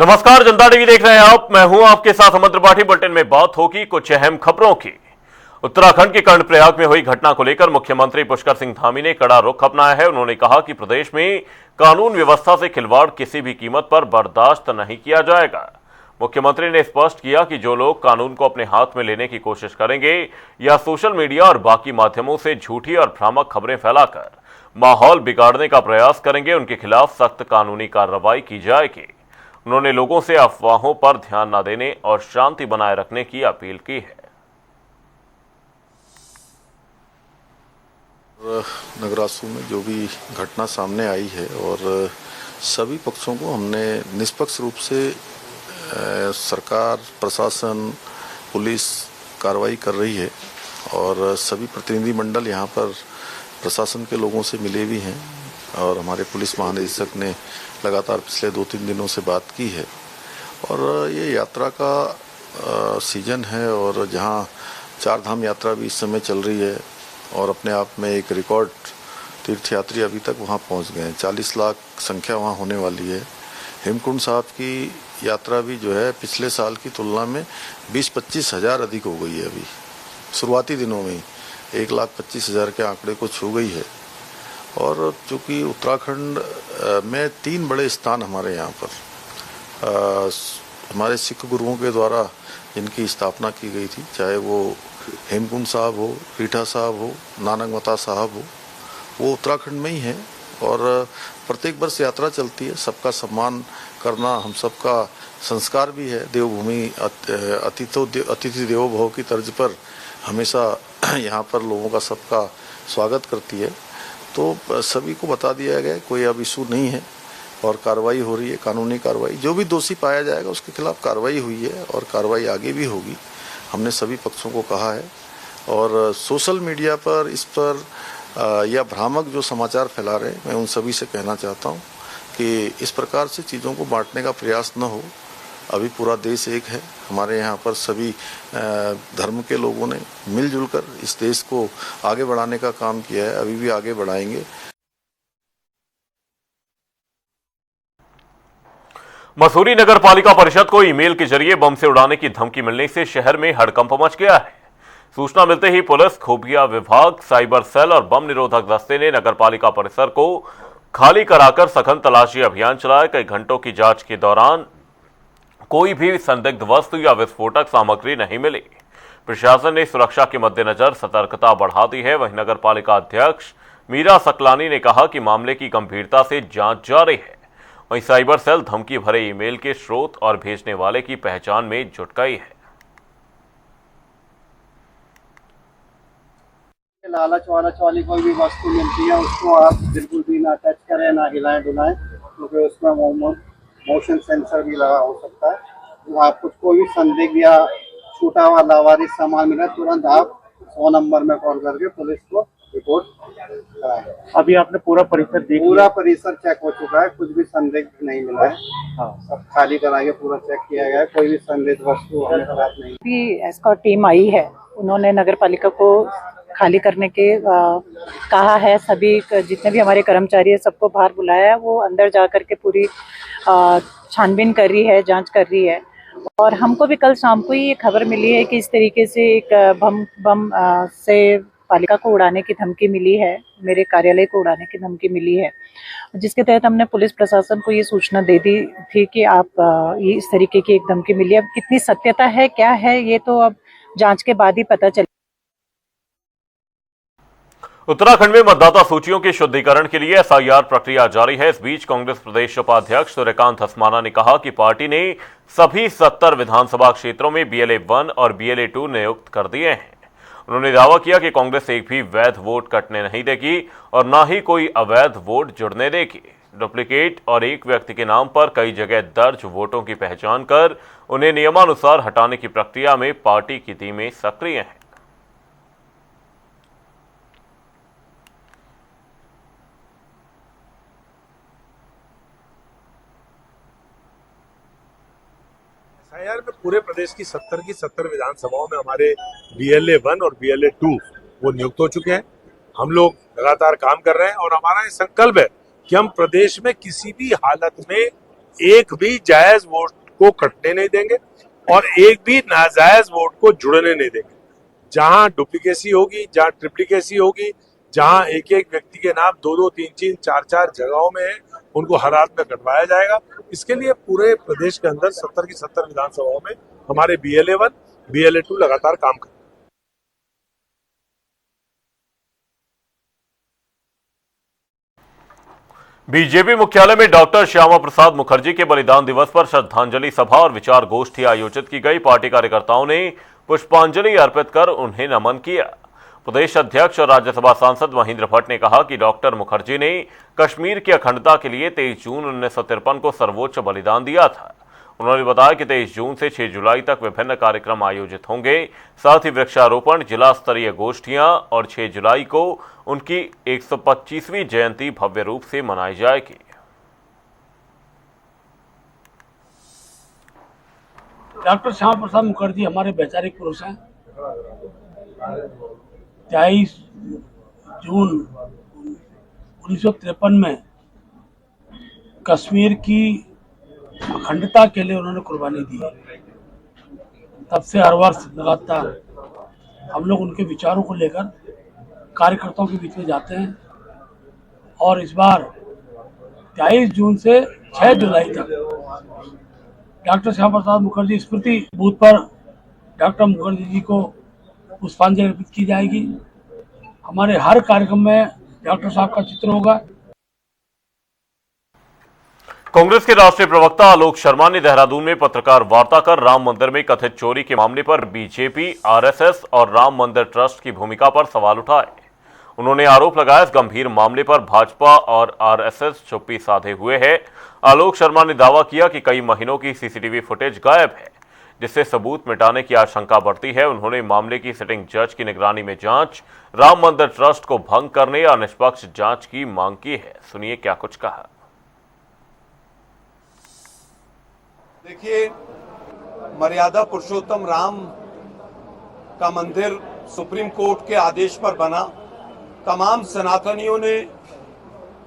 नमस्कार, जनता टीवी देख रहे हैं आप। मैं हूं आपके साथ अमर त्रिपाठी। बुलेटिन में बात होगी कुछ अहम खबरों की। उत्तराखंड के कर्णप्रयाग में हुई घटना को लेकर मुख्यमंत्री पुष्कर सिंह धामी ने कड़ा रुख अपनाया है। उन्होंने कहा कि प्रदेश में कानून व्यवस्था से खिलवाड़ किसी भी कीमत पर बर्दाश्त नहीं किया जाएगा। मुख्यमंत्री ने स्पष्ट किया कि जो लोग कानून को अपने हाथ में लेने की कोशिश करेंगे या सोशल मीडिया और बाकी माध्यमों से झूठी और भ्रामक खबरें फैलाकर माहौल बिगाड़ने का प्रयास करेंगे, उनके खिलाफ सख्त कानूनी कार्रवाई की जाएगी। उन्होंने लोगों से अफवाहों पर ध्यान न देने और शांति बनाए रखने की अपील की है। नगरासू में जो भी घटना सामने आई है और सभी पक्षों को हमने निष्पक्ष रूप से सरकार, प्रशासन, पुलिस कार्रवाई कर रही है और सभी प्रतिनिधि मंडल यहाँ पर प्रशासन के लोगों से मिले भी हैं और हमारे पुलिस महानिदेशक ने लगातार पिछले 2-3 दिनों से बात की है। और ये यात्रा का सीजन है और जहाँ 4 धाम यात्रा भी इस समय चल रही है और अपने आप में एक रिकॉर्ड तीर्थयात्री अभी तक वहाँ पहुँच गए हैं। 40 लाख संख्या वहाँ होने वाली है। हेमकुंड साहब की यात्रा भी जो है पिछले साल की तुलना में 20-25 हज़ार अधिक हो गई है। अभी शुरुआती दिनों में 1,25,000 के आंकड़े को छू गई है। और चूँकि उत्तराखंड में 3 बड़े स्थान हमारे यहाँ पर हमारे सिख गुरुओं के द्वारा जिनकी स्थापना की गई थी, चाहे वो हेमकुंड साहब हो, रीठा साहब हो, नानक मता साहब हो, वो उत्तराखंड में ही हैं। और प्रत्येक वर्ष यात्रा चलती है। सबका सम्मान करना हम सबका संस्कार भी है। देवभूमि अतिथि देवो भव की तर्ज पर हमेशा यहाँ पर लोगों का सबका स्वागत करती है। तो सभी को बता दिया गया है, कोई अब इशू नहीं है और कार्रवाई हो रही है, कानूनी कार्रवाई। जो भी दोषी पाया जाएगा उसके खिलाफ कार्रवाई हुई है और कार्रवाई आगे भी होगी। हमने सभी पक्षों को कहा है। और सोशल मीडिया पर इस पर या भ्रामक जो समाचार फैला रहे हैं, मैं उन सभी से कहना चाहता हूं कि इस प्रकार से चीज़ों को बांटने का प्रयास न हो। अभी पूरा देश एक है। हमारे यहाँ पर सभी धर्म के लोगों ने मिलजुल कर इस देश को आगे बढ़ाने का काम किया है, अभी भी आगे बढ़ाएंगे। मसूरी नगर पालिका परिषद को ईमेल के जरिए बम से उड़ाने की धमकी मिलने से शहर में हड़कंप मच गया है। सूचना मिलते ही पुलिस, खुफिया विभाग, साइबर सेल और बम निरोधक दस्ते ने नगर पालिका परिसर को खाली कराकर सघन तलाशी अभियान चलाया। कई घंटों की जांच के दौरान कोई भी संदिग्ध वस्तु या विस्फोटक सामग्री नहीं मिली। प्रशासन ने सुरक्षा के मद्देनजर सतर्कता बढ़ा दी है। वहीं नगर पालिका अध्यक्ष मीरा सकलानी ने कहा कि मामले की गंभीरता से जांच जारी है। वहीं साइबर सेल धमकी भरे ईमेल के स्रोत और भेजने वाले की पहचान में जुट गई है। लालच वाली कोई भी वस्तु मिलती है उसको आप बिल्कुल भी ना टच करें, ना हिलाएं डुलाएं, क्योंकि उसमें मोशन सेंसर भी लगा हो सकता है। तो आप कुछ कोई भी संदिग्ध या छूटा हुआ लावारिस सामान मिला, तुरंत आप 100 नंबर में कॉल करके पुलिस को रिपोर्ट कराएं। अभी आपने पूरा परिसर देख पूरा परिसर चेक हो चुका है, कुछ भी संदिग्ध नहीं मिला है। हाँ। सब खाली करा के पूरा चेक किया गया है, कोई भी संदिग्ध वस्तु हमारे साथ नहीं। भी एस्कॉर्ट टीम आई है, उन्होंने नगर पालिका को खाली करने के कहा है। सभी जितने भी हमारे कर्मचारी है सबको बाहर बुलाया है। वो अंदर जा कर के पूरी छानबीन कर रही है, जांच कर रही है। और हमको भी कल शाम को ही ये खबर मिली है कि इस तरीके से एक बम से पालिका को उड़ाने की धमकी मिली है, मेरे कार्यालय को उड़ाने की धमकी मिली है, जिसके तहत हमने पुलिस प्रशासन को ये सूचना दे दी थी कि आप ये इस तरीके की एक धमकी मिली है। अब कितनी सत्यता है, क्या है, ये तो अब जांच के बाद ही पता चले। उत्तराखंड में मतदाता सूचियों के शुद्धिकरण के लिए एसआईआर प्रक्रिया जारी है। इस बीच कांग्रेस प्रदेश उपाध्यक्ष सूर्यकांत धस्माना ने कहा कि पार्टी ने सभी 70 विधानसभा क्षेत्रों में BLA 1 और BLA 2 नियुक्त कर दिए हैं। उन्होंने दावा किया कि कांग्रेस एक भी वैध वोट कटने नहीं देगी और न ही कोई अवैध वोट जुड़ने देगी। डुप्लीकेट और एक व्यक्ति के नाम पर कई जगह दर्ज वोटों की पहचान कर उन्हें नियमानुसार हटाने की प्रक्रिया में पार्टी की टीमें सक्रिय हैं। एसआईआर में पूरे प्रदेश की 70 विधानसभाओं में हमारे BLA 1 और BLA 2 वो नियुक्त हो चुके हैं। हम लोग लगातार काम कर रहे हैं और हमारा ये संकल्प है कि हम प्रदेश में किसी भी हालत में एक भी जायज वोट को कटने नहीं देंगे और एक भी नाजायज वोट को जुड़ने नहीं देंगे। जहां डुप्लीकेसी होगी, जहां ट्रिप्लीकेसी होगी, जहां एक एक व्यक्ति के नाम 2-2, 3-3, 4-4 जगहों में है, उनको हर हाथ में कटवाया जाएगा। इसके लिए पूरे प्रदेश के अंदर 70 की 70 विधानसभाओं में हमारे BLA 1, BLA 2 लगातार काम कर। बीजेपी मुख्यालय में डॉक्टर श्यामा प्रसाद मुखर्जी के बलिदान दिवस पर श्रद्धांजलि सभा और विचार गोष्ठी आयोजित की गई। पार्टी कार्यकर्ताओं ने पुष्पांजलि अर्पित कर उन्हें नमन किया। प्रदेश अध्यक्ष और राज्यसभा सांसद महेंद्र भट्ट ने कहा कि डॉक्टर मुखर्जी ने कश्मीर की अखंडता के लिए 23 जून 1953 को सर्वोच्च बलिदान दिया था। उन्होंने बताया कि 23 जून से 6 जुलाई तक विभिन्न कार्यक्रम आयोजित होंगे। साथ ही वृक्षारोपण, जिला स्तरीय गोष्ठियां और 6 जुलाई को उनकी 125वीं जयंती भव्य रूप से मनाई जाएगी। डॉक्टर श्यामा प्रसाद मुखर्जी हमारे वैचारिक पुरुष हैं। 23 जून 1953 में कश्मीर की अखंडता के लिए उन्होंने कुर्बानी दी। तब से हर वर्ष लगातार हम लोग उनके विचारों को लेकर कार्यकर्ताओं के बीच में जाते हैं और इस बार 23 जून से 6 जुलाई तक डॉक्टर श्यामा प्रसाद मुखर्जी स्मृति बूथ पर डॉक्टर मुखर्जी जी को पुष्पांजलि अर्पित की जाएगी। हमारे हर कार्यक्रम में डॉक्टर साहब का चित्र होगा। कांग्रेस के राष्ट्रीय प्रवक्ता आलोक शर्मा ने देहरादून में पत्रकार वार्ता कर राम मंदिर में कथित चोरी के मामले पर बीजेपी, आरएसएस और राम मंदिर ट्रस्ट की भूमिका पर सवाल उठाए। उन्होंने आरोप लगाया, इस गंभीर मामले पर भाजपा और आरएसएस चुप्पी साधे हुए है। आलोक शर्मा ने दावा किया कि कई महीनों की सीसीटीवी फुटेज गायब है, जिससे सबूत मिटाने की आशंका बढ़ती है। उन्होंने मामले की सिटिंग जज की निगरानी में जांच, राम मंदिर ट्रस्ट को भंग करने या निष्पक्ष जांच की मांग की है। सुनिए क्या कुछ कहा। देखिए, मर्यादा पुरुषोत्तम राम का मंदिर सुप्रीम कोर्ट के आदेश पर बना। तमाम सनातनियों ने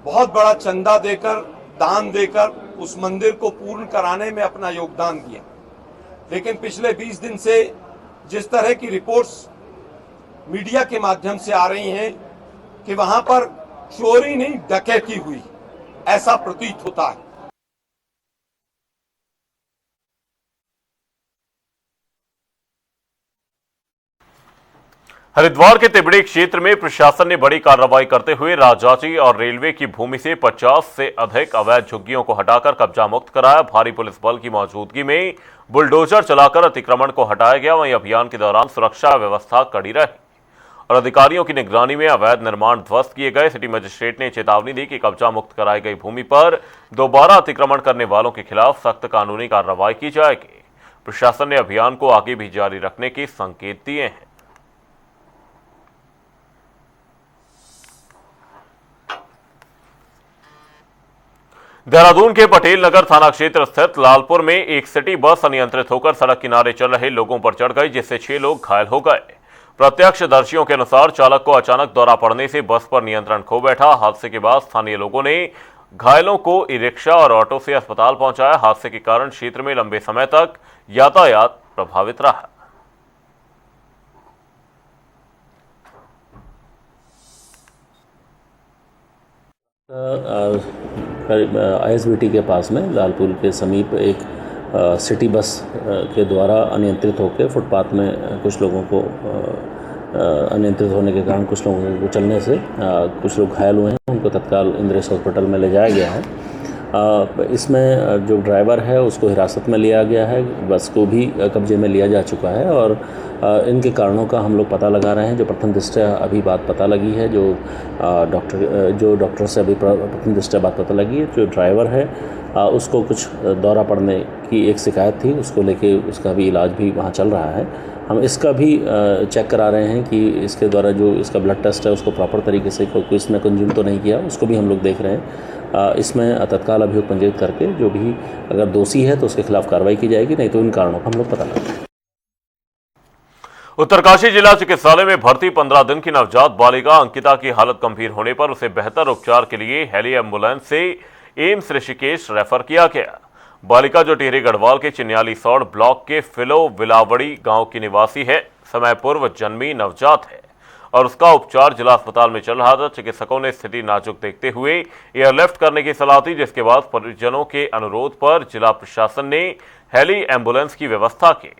बहुत बड़ा चंदा देकर, दान देकर उस मंदिर को पूर्ण कराने में अपना योगदान दिया। लेकिन पिछले 20 दिन से जिस तरह की रिपोर्ट्स मीडिया के माध्यम से आ रही हैं कि वहां पर चोरी नहीं डकैती हुई, ऐसा प्रतीत होता है। हरिद्वार के तिबड़ी क्षेत्र में प्रशासन ने बड़ी कार्रवाई करते हुए राजाजी और रेलवे की भूमि से 50 से अधिक अवैध झुग्गियों को हटाकर कब्जा मुक्त कराया। भारी पुलिस बल की मौजूदगी में बुलडोजर चलाकर अतिक्रमण को हटाया गया। वहीं अभियान के दौरान सुरक्षा व्यवस्था कड़ी रही और अधिकारियों की निगरानी में अवैध निर्माण ध्वस्त किए गए। सिटी मजिस्ट्रेट ने चेतावनी दी कि कब्जा मुक्त कराई गई भूमि पर दोबारा अतिक्रमण करने वालों के खिलाफ सख्त कानूनी कार्रवाई की जाएगी। प्रशासन ने अभियान को आगे भी जारी रखने के संकेत दिए हैं। देहरादून के पटेल नगर थाना क्षेत्र स्थित लालपुर में एक सिटी बस अनियंत्रित होकर सड़क किनारे चल रहे लोगों पर चढ़ गई, जिससे 6 लोग घायल हो गए। प्रत्यक्षदर्शियों के अनुसार चालक को अचानक दौरा पड़ने से बस पर नियंत्रण खो बैठा। हादसे के बाद स्थानीय लोगों ने घायलों को ई रिक्शा और ऑटो से अस्पताल पहुंचाया। हादसे के कारण क्षेत्र में लंबे समय तक यातायात प्रभावित रहा। ISBT के पास में लालपुर के समीप एक सिटी बस के द्वारा अनियंत्रित होकर फुटपाथ में कुछ लोगों को अनियंत्रित होने के कारण कुछ लोगों को चलने से कुछ लोग घायल हुए हैं। उनको तत्काल इंद्रेश हॉस्पिटल में ले जाया गया है। इसमें जो ड्राइवर है उसको हिरासत में लिया गया है, बस को भी कब्जे में लिया जा चुका है और इनके कारणों का हम लोग पता लगा रहे हैं। जो प्रथम दृष्टया अभी बात पता लगी है, जो डॉक्टर से अभी प्रथम दृष्टया बात पता लगी है, जो ड्राइवर है उसको कुछ दौरा पड़ने की एक शिकायत थी, उसको लेके उसका भी इलाज भी वहाँ चल रहा है। हम इसका भी चेक करा रहे हैं कि इसके द्वारा जो इसका ब्लड टेस्ट है उसको प्रॉपर तरीके से कोई इसने कंज्यूम तो नहीं किया, उसको भी हम लोग देख रहे हैं। इसमें तत्काल अभियोग पंजीकृत करके जो भी अगर दोषी है तो उसके खिलाफ कार्रवाई की जाएगी, नहीं तो इन कारणों का हम लोग पता लगाएंगे। उत्तरकाशी जिला चिकित्सालय में भर्ती 15 दिन की नवजात बालिका अंकिता की हालत गंभीर होने पर उसे बेहतर उपचार के लिए हेली एम्बुलेंस से एम्स ऋषिकेश रेफर किया गया। बालिका जो टिहरी गढ़वाल के चिन्याली सौड़ ब्लॉक के फिलो विलावड़ी गांव की निवासी है। समय पूर्व जन्मी नवजात है और उसका उपचार जिला अस्पताल में चल रहा था। चिकित्सकों ने स्थिति नाजुक देखते हुए एयरलिफ्ट करने की सलाह दी, जिसके बाद परिजनों के अनुरोध पर जिला प्रशासन ने हेली एम्बुलेंस की व्यवस्था की।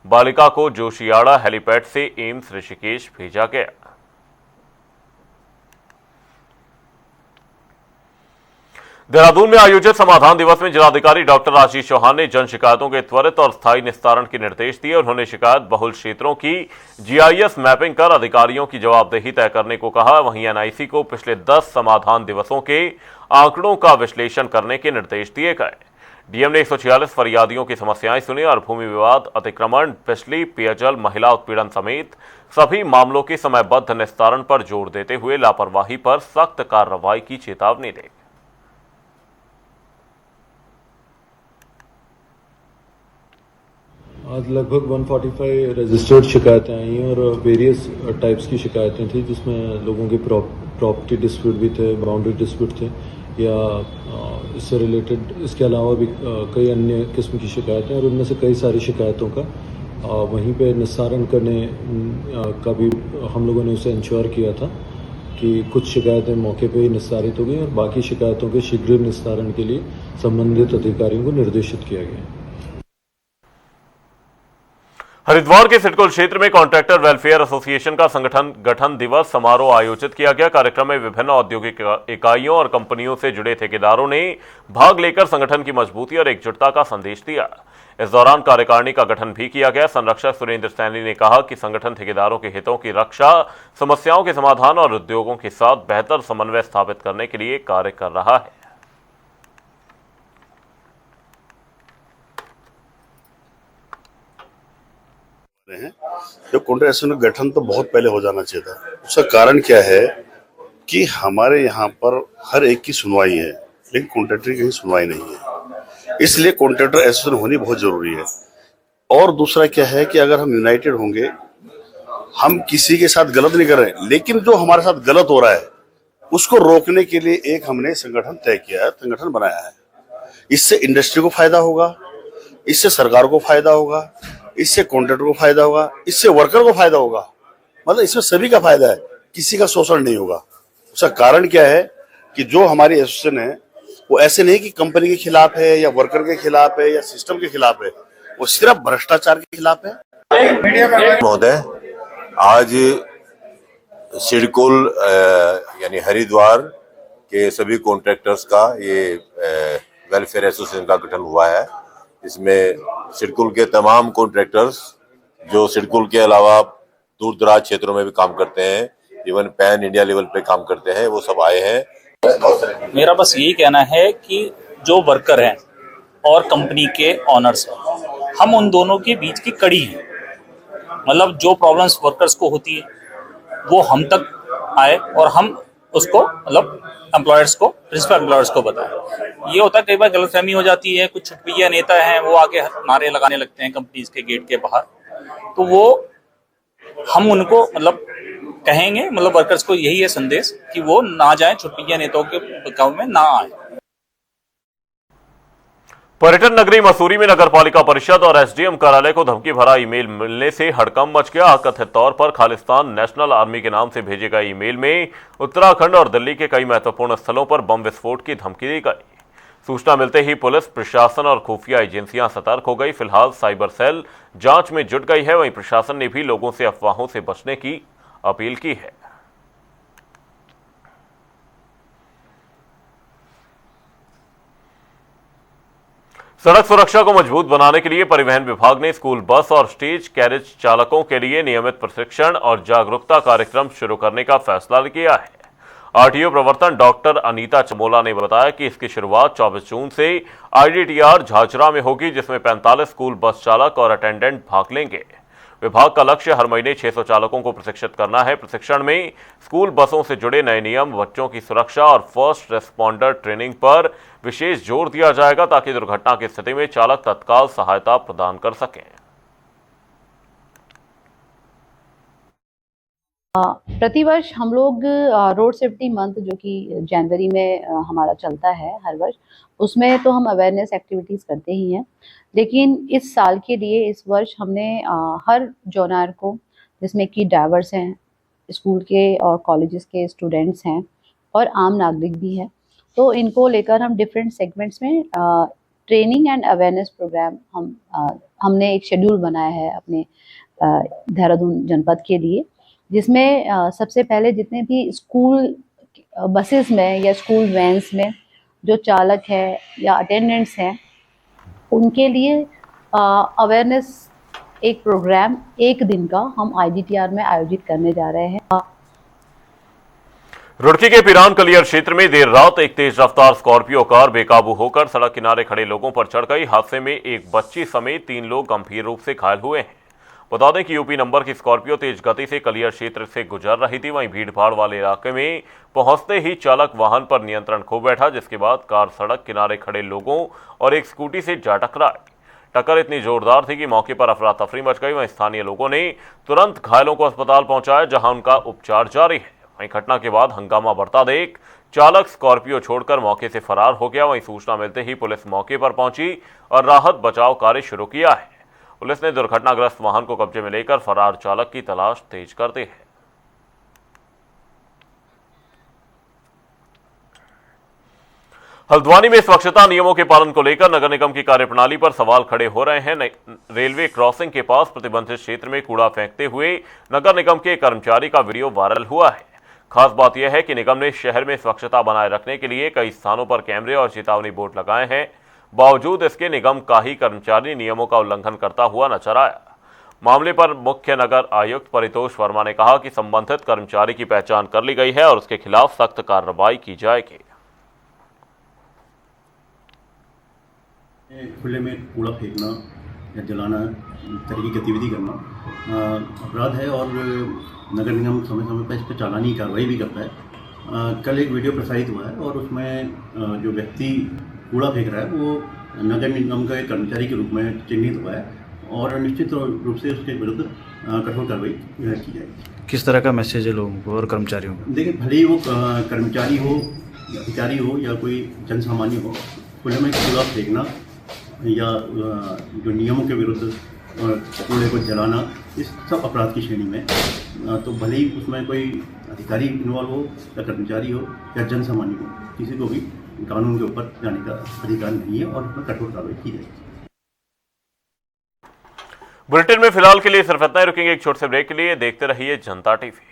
बालिका को जोशियाड़ा हेलीपैड से एम्स ऋषिकेश भेजा गया। देहरादून में आयोजित समाधान दिवस में जिलाधिकारी डॉक्टर आशीष चौहान ने जन शिकायतों के त्वरित और स्थायी निस्तारण के निर्देश दिए। उन्होंने शिकायत बहुल क्षेत्रों की जीआईएस मैपिंग कर अधिकारियों की जवाबदेही तय करने को कहा। वहीं एनआईसी को पिछले 10 समाधान दिवसों के आंकड़ों का विश्लेषण करने के निर्देश दिए गए। डीएम ने 146 फरियादियों की समस्याएं सुनी और भूमि विवाद, अतिक्रमण, बिजली, पेयजल, महिला उत्पीड़न समेत सभी मामलों के समयबद्ध निस्तारण पर जोर देते हुए लापरवाही पर सख्त कार्रवाई की चेतावनी दी। आज लगभग 145 रजिस्टर्ड शिकायतें आई हैं और वेरियस टाइप्स की शिकायतें थी, जिसमें लोगों के प्रॉपर्टी डिस्प्यूट भी थे, बाउंड्री डिस्प्यूट थे या इससे रिलेटेड, इसके अलावा भी कई अन्य किस्म की शिकायतें, और उनमें से कई सारी शिकायतों का वहीं पे निस्तारण करने का भी हम लोगों ने उसे इंश्योर किया था कि कुछ शिकायतें मौके पे ही निस्तारित हो गई और बाकी शिकायतों के शीघ्र निस्तारण के लिए संबंधित अधिकारियों को निर्देशित किया गया। हरिद्वार के सिडकुल क्षेत्र में कॉन्ट्रैक्टर वेलफेयर एसोसिएशन का गठन दिवस समारोह आयोजित किया गया। कार्यक्रम में विभिन्न औद्योगिक इकाइयों और कंपनियों से जुड़े ठेकेदारों ने भाग लेकर संगठन की मजबूती और एकजुटता का संदेश दिया। इस दौरान कार्यकारिणी का गठन भी किया गया। संरक्षक सुरेंद्र सैनी ने कहा कि संगठन ठेकेदारों के हितों की रक्षा, समस्याओं के समाधान और उद्योगों के साथ बेहतर समन्वय स्थापित करने के लिए कार्य कर रहा है। जो कॉन्ट्रैक्शन का गठन तो बहुत पहले हो जाना चाहिए था। उसका कारण क्या है कि हमारे यहाँ पर हर एक की सुनवाई है, लेकिन कॉन्ट्रैक्टर की सुनवाई नहीं है, इसलिए कॉन्ट्रैक्टर एसोसिएशन होनी बहुत जरूरी है। और दूसरा क्या है कि अगर हम यूनाइटेड होंगे, हम किसी के साथ गलत नहीं कर रहे हैं, लेकिन जो हमारे साथ गलत हो रहा है उसको रोकने के लिए एक हमने संगठन तय किया है, संगठन बनाया है। इससे इंडस्ट्री को फायदा होगा, इससे सरकार को फायदा होगा, इससे कॉन्ट्रैक्टर को फायदा होगा, इससे वर्कर को फायदा होगा, मतलब इसमें सभी का फायदा है, किसी का शोषण नहीं होगा। उसका कारण क्या है कि जो हमारी एसोसिएशन है वो ऐसे नहीं कि कंपनी के खिलाफ है या वर्कर के खिलाफ है या सिस्टम के खिलाफ है, वो सिर्फ भ्रष्टाचार के खिलाफ है। महोदय, आज सिडकुल यानी हरिद्वार के सभी कॉन्ट्रैक्टर्स का ये वेलफेयर एसोसिएशन का गठन हुआ है। इसमें सिडकुल के तमाम कॉन्ट्रैक्टर्स जो सिडकुल के अलावा दूर दराज क्षेत्रों में भी काम करते हैं, इवन पैन इंडिया लेवल पे काम करते हैं, वो सब आए हैं। मेरा बस यही कहना है कि जो वर्कर हैं और कंपनी के ऑनर्स हैं, हम उन दोनों के बीच की कड़ी हैं। मतलब जो प्रॉब्लम्स वर्कर्स को होती है वो हम तक आए और हम उसको मतलब एम्प्लॉयर्स को, प्रिंसिपल एम्प्लॉयर्स को बताएं। ये होता है कई बार गलतफहमी हो जाती है, कुछ छुटपुइया नेता हैं वो आके नारे लगाने लगते हैं कंपनीज के गेट के बाहर, तो वो हम उनको मतलब कहेंगे, मतलब वर्कर्स को यही है संदेश कि वो ना जाएं, छुटपुइया नेताओं के गांव में ना आए। पर्यटन नगरी मसूरी में नगरपालिका परिषद और एसडीएम कार्यालय को धमकी भरा ईमेल मिलने से हड़कंप मच गया। कथित तौर पर खालिस्तान नेशनल आर्मी के नाम से भेजे गए ईमेल में उत्तराखंड और दिल्ली के कई महत्वपूर्ण स्थलों पर बम विस्फोट की धमकी दी गई। सूचना मिलते ही पुलिस प्रशासन और खुफिया एजेंसियां सतर्क हो गई। फिलहाल साइबर सेल जांच में जुट गई है। वहीं प्रशासन ने भी लोगों से अफवाहों से बचने की अपील की है। सड़क सुरक्षा को मजबूत बनाने के लिए परिवहन विभाग ने स्कूल बस और स्टेज कैरेज चालकों के लिए नियमित प्रशिक्षण और जागरूकता कार्यक्रम शुरू करने का फैसला किया है। आरटीओ प्रवर्तन डॉक्टर अनीता चमोला ने बताया कि इसकी शुरुआत 24 जून से आईडीटीआर झाझरा में होगी, जिसमें 45 स्कूल बस चालक और अटेंडेंट भाग लेंगे। विभाग का लक्ष्य हर महीने 600 चालकों को प्रशिक्षित करना है। प्रशिक्षण में स्कूल बसों से जुड़े नए नियम, बच्चों की सुरक्षा और फर्स्ट रेस्पॉन्डर ट्रेनिंग पर विशेष जोर दिया जाएगा, ताकि दुर्घटना की स्थिति में चालक तत्काल सहायता प्रदान कर सकें। प्रतिवर्ष हम लोग रोड सेफ्टी मंथ जो कि जनवरी में हमारा चलता है हर वर्ष, उसमें तो हम अवेयरनेस एक्टिविटीज़ करते ही हैं। लेकिन इस साल के लिए इस वर्ष हमने हर जॉनर को, जिसमें कि ड्राइवर्स हैं, स्कूल के और कॉलेजेस के स्टूडेंट्स हैं और आम नागरिक भी हैं, तो इनको लेकर हम डिफरेंट सेगमेंट्स में ट्रेनिंग एंड अवेयरनेस प्रोग्राम हमने एक शेड्यूल बनाया है अपने देहरादून जनपद के लिए, जिसमें सबसे पहले जितने भी स्कूल बसेस में या स्कूल वैन्स में जो चालक है या अटेंडेंट्स हैं, उनके लिए अवेयरनेस एक प्रोग्राम एक दिन का हम IDTR में आयोजित करने जा रहे हैं। रुड़की के पिरान कलियर क्षेत्र में देर रात एक तेज रफ्तार स्कॉर्पियो कार बेकाबू होकर सड़क किनारे खड़े लोगों पर चढ़ गई। हादसे में एक बच्ची समेत 3 लोग गंभीर रूप से घायल हुए हैं। बता दें कि यूपी नंबर की स्कॉर्पियो तेज गति से कलियर क्षेत्र से गुजर रही थी। वहीं भीड़ भाड़ वाले इलाके में पहुंचते ही चालक वाहन पर नियंत्रण खो बैठा, जिसके बाद कार सड़क किनारे खड़े लोगों और एक स्कूटी से जा टकराई। टक्कर इतनी जोरदार थी कि मौके पर अफरा तफरी मच गई। वहीं स्थानीय लोगों ने तुरंत घायलों को अस्पताल पहुंचाया, जहां उनका उपचार जारी है। वहीं घटना के बाद हंगामा बढ़ता देख चालक स्कॉर्पियो छोड़कर मौके से फरार हो गया। वहीं सूचना मिलते ही पुलिस मौके पर पहुंची और राहत बचाव कार्य शुरू किया है। पुलिस ने दुर्घटनाग्रस्त वाहन को कब्जे में लेकर फरार चालक की तलाश तेज कर दी है। हल्द्वानी में स्वच्छता नियमों के पालन को लेकर नगर निगम की कार्यप्रणाली पर सवाल खड़े हो रहे हैं। रेलवे क्रॉसिंग के पास प्रतिबंधित क्षेत्र में कूड़ा फेंकते हुए नगर निगम के कर्मचारी का वीडियो वायरल हुआ है। खास बात यह है कि निगम ने शहर में स्वच्छता बनाए रखने के लिए कई स्थानों पर कैमरे और चेतावनी बोर्ड लगाए हैं। बावजूद इसके निगम का ही कर्मचारी नियमों का उल्लंघन करता हुआ नजर आया। मामले पर मुख्य नगर आयुक्त परितोष वर्मा ने कहा कि संबंधित कर्मचारी की पहचान कर ली गई है और उसके खिलाफ सख्त कार्रवाई की जाएगी। खुले में कूड़ा फेंकना या जलाना, इस तरह की गतिविधि करना अपराध है और नगर निगम समय समय पर इस पर चालानी कार्रवाई भी करता है। कल एक वीडियो प्रसारित हुआ है और उसमें जो व्यक्ति कूड़ा फेंक रहा है वो नगर निगम का एक कर्मचारी के रूप में चिन्हित हुआ है और निश्चित रूप से उसके विरुद्ध कठोर कार्रवाई की जाएगी। किस तरह का मैसेज है लोगों को और कर्मचारियों को? देखिए, भले ही वो कर्मचारी हो, अधिकारी हो या कोई जन सामान्य हो, खुले में कूड़ा फेंकना या जो नियमों के विरुद्ध कूड़े को जलाना, इस सब अपराध की श्रेणी में। तो भले ही उसमें कोई अधिकारी इन्वॉल्व हो या कर्मचारी हो या जन सामान्य हो, किसी को भी कानून के ऊपर जाने का अधिकार नहीं है और उसमें कठोर कार्रवाई की जाएगी। बुलेटिन में फिलहाल के लिए सिर्फ इतना ही। रुकेंगे एक छोटे से ब्रेक के लिए। देखते रहिए जनता टीवी।